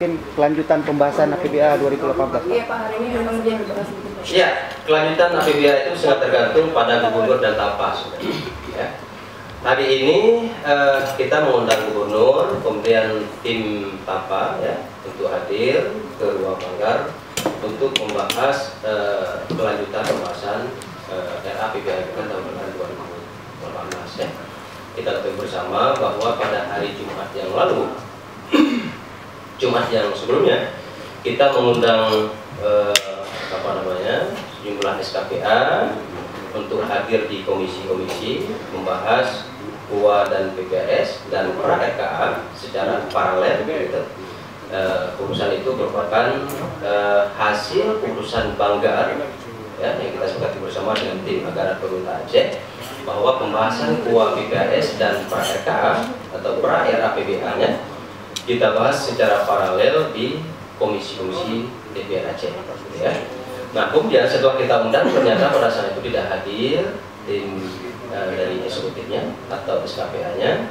Kelanjutan pembahasan APBA 2018. Iya Pak, hari ini memang dia dibahas. Iya, kelanjutan APBA itu sangat tergantung pada gubernur dan Tapa. Ya. Hari ini kita mengundang gubernur, kemudian tim Tapa ya, untuk hadir ke ruang Banggar untuk membahas kelanjutan pembahasan RAPBA kita tahun 2018 ya. Kita ketahui bersama bahwa pada hari Jumat yang lalu, Jumat yang sebelumnya, kita mengundang sejumlah SKPA untuk hadir di komisi-komisi membahas UA dan PPS dan pra-RKA secara paralel. Gitu. Urusan itu merupakan hasil urusan Banggar ya, yang kita sepakati bersama dengan tim anggaran pemerintah Aceh, bahwa pembahasan UA PPS dan pra-RKA atau pra-RAPBA-nya kita bahas secara paralel di komisi-komisi DPR Aceh ya. Nah, kemudian setelah kita undang, ternyata pada saat itu tidak hadir tim dari eksekutifnya atau SKPA-nya,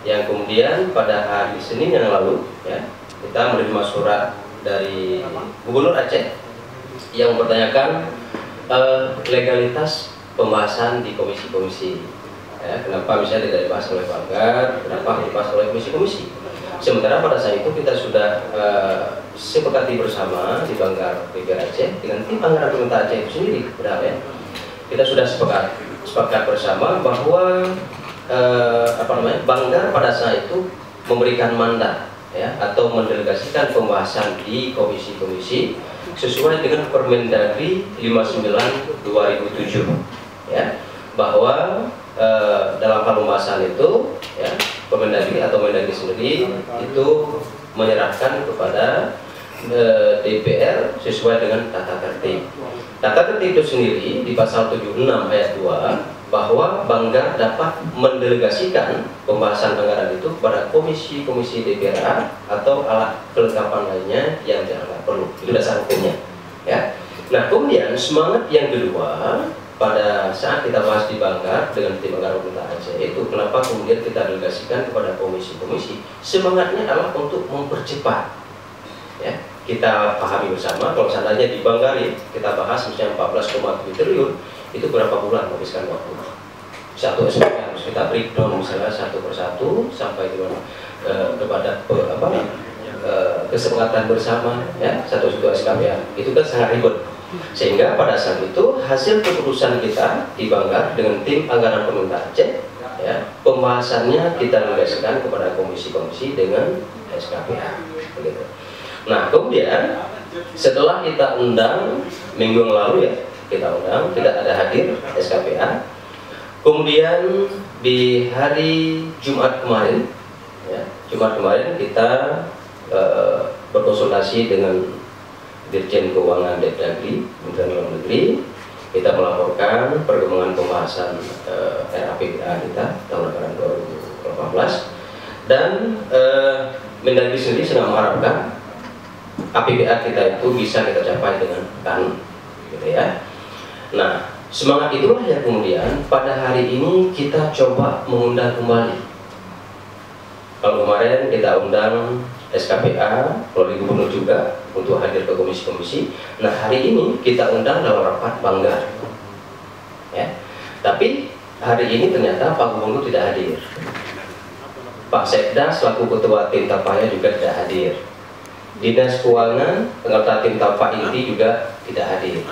yang kemudian pada hari Senin yang lalu ya, kita menerima surat dari Gubernur Aceh yang mempertanyakan legalitas pembahasan di komisi-komisi ya, kenapa misalnya tidak dibahas oleh Banggar, kenapa dibahas oleh komisi-komisi. Sementara pada saat itu kita sudah sepakati bersama di Banggar DPR Aceh dengan tim anggaran pemerintah Aceh itu sendiri, benar ya. Kita sudah sepakat bersama bahwa Banggar pada saat itu memberikan mandat ya, atau mendelegasikan pembahasan di komisi-komisi sesuai dengan Permendagri 59/2007 ya, bahwa dalam hal pembahasan itu ya, Permendagri atau Mendagri sendiri itu menyerahkan kepada DPR sesuai dengan tata tertib. Tata tertib itu sendiri di pasal 76 ayat 2 bahwa Banggar dapat mendelegasikan pembahasan anggaran itu kepada komisi-komisi DPR atau alat kelengkapan lainnya yang dianggap perlu. Itu dasar hukumnya ya. Nah, kemudian semangat yang kedua pada saat kita bahas di Banggar dengan tim anggaran pemerintah Aceh itu, kenapa kemudian kita delegasikan kepada komisi-komisi, semangatnya adalah untuk mempercepat ya. Kita pahami bersama kalau seandainya di Banggar ya, kita bahas misalnya 14,7 triliun, itu berapa bulan menghabiskan waktu satu SPK harus kita breakdown misalnya satu persatu sampai kepada kesepakatan bersama ya, satu SKPA itu kan sangat ribet. Sehingga pada saat itu hasil keputusan kita di Banggar dengan tim anggaran pemerintah Aceh ya, pembahasannya kita delegasikan kepada komisi-komisi dengan SKPA begitu. Nah, kemudian setelah kita undang minggu yang lalu ya, kita undang, tidak ada hadir SKPA. Kemudian di hari Jumat kemarin ya, kita berkonsultasi dengan Dirjen Keuangan Depdagri, Kementerian Dalam Negeri, kita melaporkan perkembangan pembahasan RAPBA kita tahun anggaran 2018, dan Mendagri sendiri sedang mengharapkan APBA kita itu bisa kita capai dengan kanun, gitu ya. Nah, semangat itulah yang kemudian pada hari ini kita coba mengundang kembali. Kalau kemarin kita undang SKPA, melalui gubernur juga untuk hadir ke komisi-komisi. Nah, hari ini kita undang dalam rapat Banggar ya. Tapi hari ini ternyata Pak Gubernur tidak hadir, Pak Sekda selaku ketua tim Tapanya juga tidak hadir, Dinas Keuangan pengerta tim Tapa inti juga tidak hadir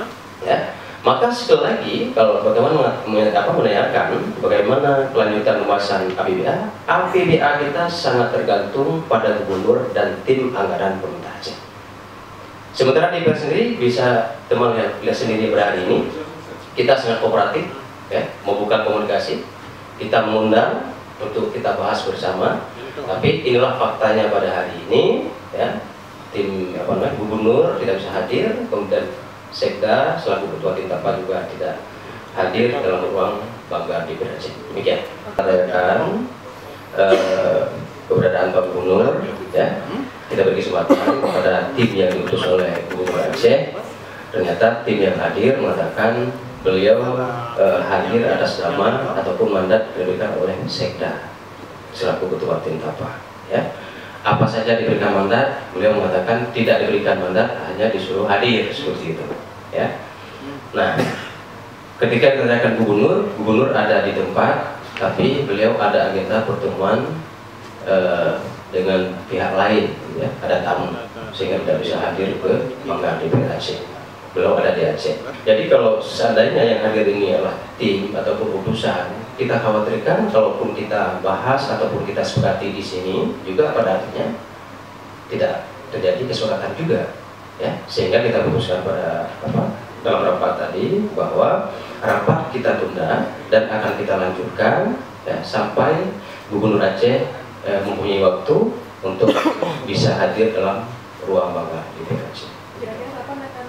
ya. Maka sekali lagi, kalau bagaimana menanyakan bagaimana kelanjutan pembahasan APBA kita sangat tergantung pada gubernur dan tim anggaran pemerintah Aceh. Sementara DPR sendiri bisa teman lihat sendiri pada hari ini kita sangat kooperatif ya, membuka komunikasi, kita mengundang untuk kita bahas bersama. Tapi inilah faktanya pada hari ini ya, tim gubernur tidak bisa hadir, kemudian Sekda selaku ketua tim Tapa juga tidak hadir dalam ruang Banggar di Aceh. Demikian. Keberadaan Pak Gubernur ya, kita beri kesempatan kepada tim yang diutus oleh Gubernur Aceh. Ternyata tim yang hadir mengatakan beliau hadir atas nama ataupun mandat diberikan oleh Sekda selaku ketua tim Tapa ya. apa saja diberikan mandat, beliau mengatakan tidak diberikan mandat, hanya disuruh hadir seperti itu, ya. Nah, ketika ditanyakan gubernur ada di tempat, tapi beliau ada agenda pertemuan dengan pihak lain, ya, ada tamu, sehingga tidak bisa hadir ke Manggar DPR Aceh. Beliau ada di Aceh. Jadi kalau seandainya yang hadir ini adalah tim ataupun utusan, kita khawatirkan kalaupun kita bahas ataupun kita sepakati di sini juga pada akhirnya tidak terjadi kesepakatan juga, ya, sehingga kita putuskan pada dalam rapat tadi bahwa rapat kita tunda dan akan kita lanjutkan, ya, sampai Gubernur Aceh mempunyai waktu untuk bisa hadir dalam ruang Manggar DPR Aceh. Kira-kira kapan akan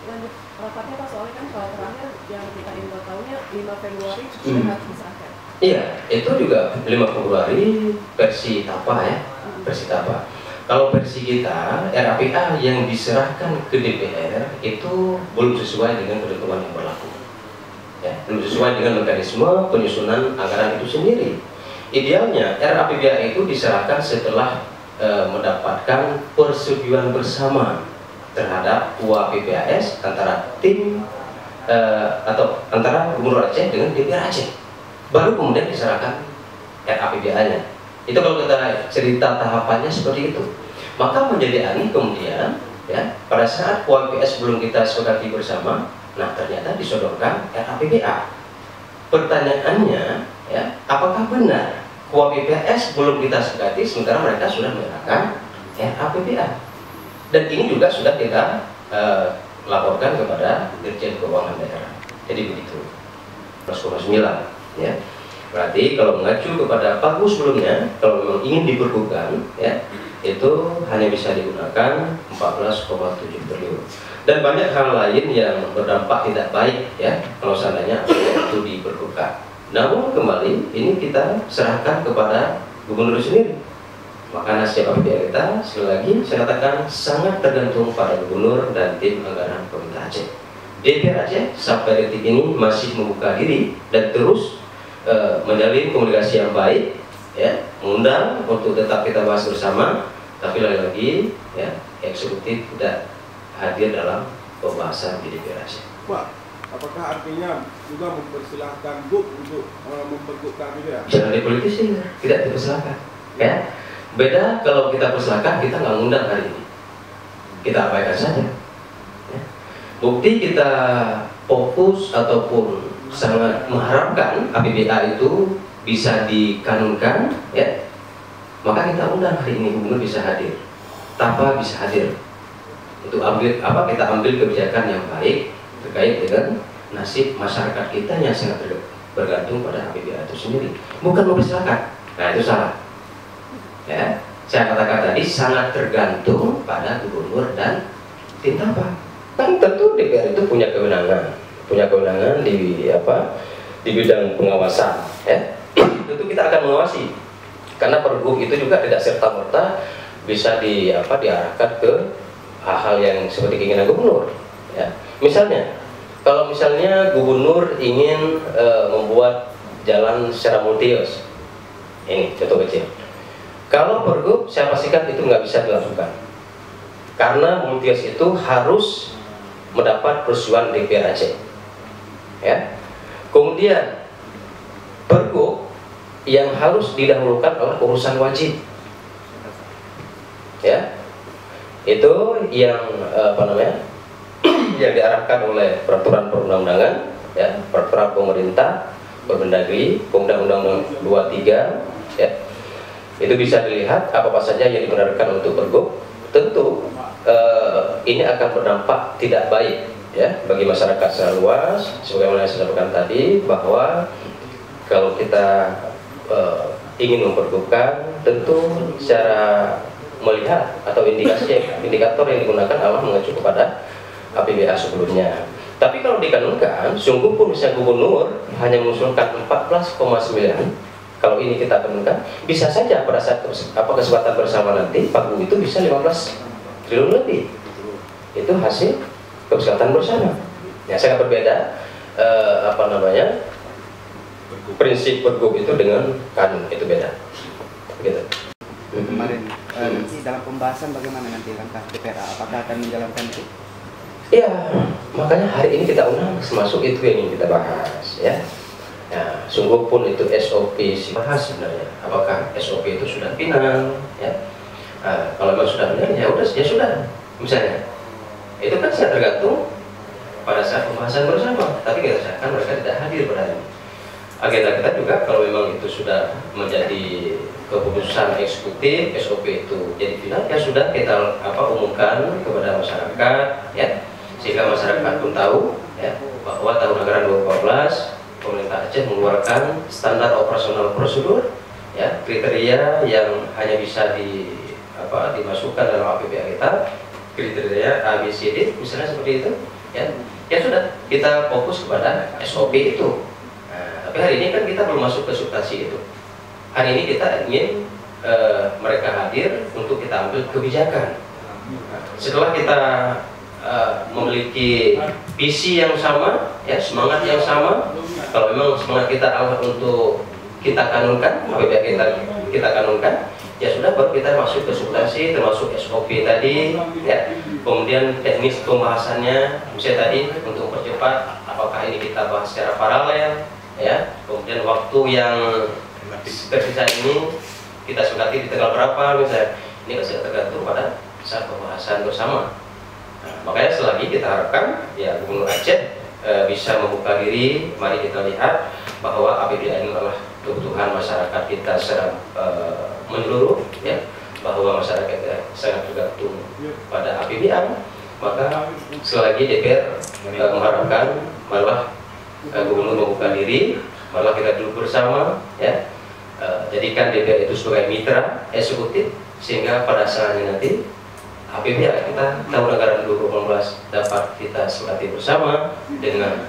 lanjut rapatnya Pak? Soalnya kan kalau terakhir yang kita info tahunya 5 Februari sudah harus disahkan. Iya, itu juga 5 Februari versi TAPA, ya, versi TAPA. Kalau versi kita, RAPA yang diserahkan ke DPR itu belum sesuai dengan ketentuan yang berlaku, ya, belum sesuai dengan mekanisme penyusunan anggaran itu sendiri. Idealnya RAPBA itu diserahkan setelah mendapatkan persetujuan bersama terhadap UAPPAS antara tim atau antara Gubernur Aceh dengan DPR Aceh, baru kemudian diserahkan RAPBA-nya. Itu kalau kita cerita tahapannya seperti itu. Maka menjadi aneh kemudian, ya, pada saat UAPPAS belum kita sepakati bersama, nah ternyata disodorkan RAPBA. Pertanyaannya, ya, apakah benar UAPPAS belum kita sepakati sementara mereka sudah menyerahkan RAPBA? Dan ini juga sudah kita laporkan kepada Dirjen Keuangan Daerah. Jadi begitu. 9, ya. Berarti kalau mengacu kepada pagu sebelumnya, kalau memang ingin diperkukan, ya, itu hanya bisa digunakan 14,7 triliun. Dan banyak hal lain yang berdampak tidak baik, ya, kalau seandainya itu diperkukan. Namun kembali ini kita serahkan kepada gubernur sendiri. Maka nasib APBA kita, sekali lagi saya katakan, sangat tergantung pada gubernur dan tim anggaran pemerintah Aceh. DPR Aceh sampai detik ini masih membuka diri dan terus menjalin komunikasi yang baik, ya, mengundang untuk tetap kita bahas bersama, tapi lagi-lagi, ya, eksekutif tidak hadir dalam pembahasan di DPR Aceh. Pak, apakah artinya juga mempersilahkan GUP untuk memperkuatkan dia? Jangan dipolitisi, tidak dipersilahkan, ya. Beda kalau kita persilahkan, kita nggak ngundang hari ini, kita abaikan saja, ya. Bukti kita fokus ataupun sangat mengharapkan APBA itu bisa dikanunkan, ya, maka kita undang hari ini, gubernur bisa hadir, TAPA bisa hadir untuk kita ambil kebijakan yang baik terkait dengan nasib masyarakat kita yang sangat bergantung pada APBA itu sendiri, bukan mempersilahkan. Nah, itu salah, ya. Saya katakan tadi sangat tergantung pada gubernur dan tim TAPA. Kan tentu DPR itu punya kewenangan di bidang pengawasan, ya. Tentu kita akan mengawasi, karena Pergub itu juga tidak serta-merta bisa diarahkan ke hal-hal yang seperti keinginan gubernur, ya. Misalnya, kalau misalnya gubernur ingin membuat jalan secara multius, ini contoh kecil. Kalau Pergub, saya pastikan itu nggak bisa dilakukan, karena multius itu harus mendapat persetujuan DPR Aceh, ya. Kemudian Pergub yang harus didahulukan adalah urusan wajib, ya. Itu yang yang diarahkan oleh peraturan perundang-undangan, ya, peraturan pemerintah, Permendagri, Undang-Undang 23, ya. Itu bisa dilihat apa saja yang dibenarkan untuk Pergub. Tentu ini akan berdampak tidak baik, ya, bagi masyarakat secara luas. Sebagaimana saya sampaikan tadi, bahwa kalau kita ingin mempergubkan, tentu secara melihat atau indikator yang digunakan adalah mengacu kepada APBA sebelumnya. Tapi kalau dikanunkan, sungguh pun misalnya gubernur hanya mengusulkan 14,9, kalau ini kita kanunkan, bisa saja pada saat kesempatan bersama nanti Pagu itu bisa 15 triliun lebih. Itu hasil kesepakatan bersama. Ya, sangat berbeda prinsip Pergub itu dengan kanun, itu beda. Gitu. Kemarin nanti dalam pembahasan bagaimana nanti langkah DPR? Apakah akan menjalankan itu? Iya, makanya hari ini kita undang termasuk itu yang ingin kita bahas ya. Nah, sungguh pun itu SOP bahas sebenarnya. Apakah SOP itu sudah final ya? Kalau memang sudah final ya udah ya sudah. Misalnya itu kan sangat tergantung pada saat pembahasan bersama. Tapi kita rasakan mereka tidak hadir pada hari ini. Agenda kita juga kalau memang itu sudah menjadi keputusan eksekutif, SOP itu jadi final ya sudah kita umumkan kepada masyarakat ya, sehingga masyarakat pun tahu ya bahwa tahun anggaran 2014 pemerintah Aceh mengeluarkan standar operasional prosedur ya, kriteria yang hanya bisa dimasukkan dalam APBA kita, kriteria ABCD misalnya seperti itu ya. Ya sudah kita fokus kepada SOP itu. Nah, tapi hari ini kan kita belum masuk ke substansi itu. Hari ini kita ingin mereka hadir untuk kita ambil kebijakan. Nah, setelah kita memiliki visi yang sama, ya semangat yang sama. Kalau memang semangat kita Allah untuk kita kanunkan, apabila kita kanunkan, ya sudah baru kita masuk ke substansi, termasuk SOP tadi, ya. Kemudian teknis pembahasannya, misalnya tadi untuk mempercepat, apakah ini kita bahas secara paralel, ya. Kemudian waktu yang tersisa ini kita sepakati di tanggal berapa, misalnya, ini masih tergantung pada saat pembahasan bersama. Nah, makanya selagi kita harapkan ya Gubernur Aceh bisa membuka diri. Mari kita lihat bahwa APBA ini adalah kebutuhan masyarakat kita secara menyeluruh ya, bahwa masyarakat kita sangat tergantung pada APBA. Maka selagi DPR mengharapkan malah Gubernur membuka diri, malah kita duduk bersama ya, jadikan DPR itu sebagai mitra eksekutif, sehingga pada saatnya nanti APBA kita tahun anggaran 2018 dapat kita sepakati bersama dengan